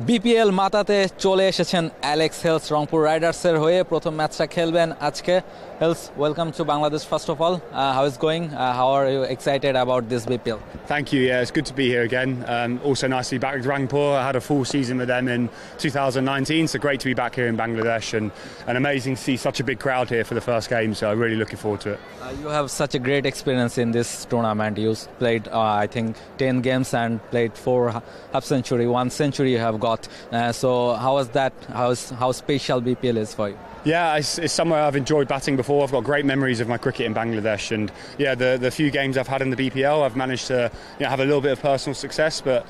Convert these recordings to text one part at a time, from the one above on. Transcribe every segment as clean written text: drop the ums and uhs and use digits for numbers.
BPL মাতাতে চলে এসেছেন Alex Hales Rangpur রাইডার্সের হয়ে প্রথম ম্যাচটা খেলবেন আজকে। Hales, welcome to Bangladesh first of all. How is going? How are you excited about this BPL? Thank you. Yeah, it's good to be here again. Also nice to be back with Rangpur. I had a full season with them in 2019, so great to be back here in Bangladesh and amazing to see such a big crowd here for the first game. So I'm really looking forward to it. You have such a great experience in this tournament. You played, I think, 10 games and played 4 half century, 1 century you have got. So how was that? How special BPL is for you? Yeah, it's somewhere I've enjoyed batting before. I've got great memories of my cricket in Bangladesh, and yeah, the few games I've had in the BPL, I've managed to have a little bit of personal success. But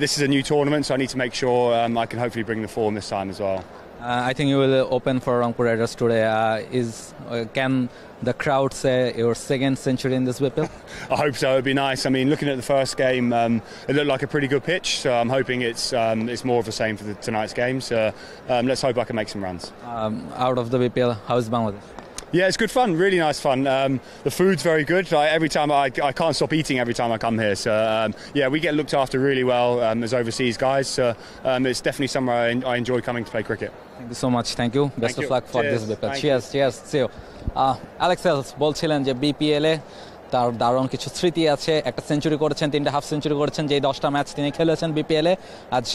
this is a new tournament, so I need to make sure I can hopefully bring the form this time as well. I think you will open for Rangpur Raiders today. Can the crowd say your second century in this BPL? I hope so. It'd be nice. I mean, looking at the first game, it looked like a pretty good pitch. So I'm hoping it's more of the same for tonight's game. So let's hope I can make some runs. Out of the BPL, how is Bangladesh? Yeah, it's good fun, really nice fun. The food's very good. Every time I can't stop eating every time I come here. So yeah, we get looked after really well as overseas guys. So it's definitely somewhere I enjoy coming to play cricket. Thank you so much. Thank you. Best of luck for this BPL. Cheers. See you. Alex Hales বলছিলেন যে বিপিএলে তার দারুণ কিছু স্মৃতি আছে। একটা century করেছেন, 3টা হাফ সেঞ্চুরি করেছেন, যেই 10টা ম্যাচ তিনি খেলেছেন বিপিএলে। আজ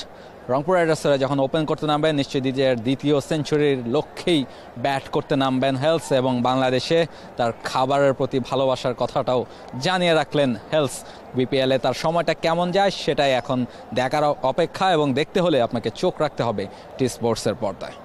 রংপুর রাইডার্সরা যখন ওপেন করতে নামবেন, নিশ্চয়ই নিজের দ্বিতীয় সেঞ্চুরির লক্ষ্যেই ব্যাট করতে নামবেন হেলস, এবং বাংলাদেশে তার খাবারের প্রতি ভালোবাসার কথাটাও জানিয়ে রাখলেন হেলস। বিপিএলে তার সময়টা কেমন যায় সেটাই এখন দেখার অপেক্ষা, এবং দেখতে হলে আপনাকে চোখ রাখতে হবে টি স্পোর্টসের পর্দায়।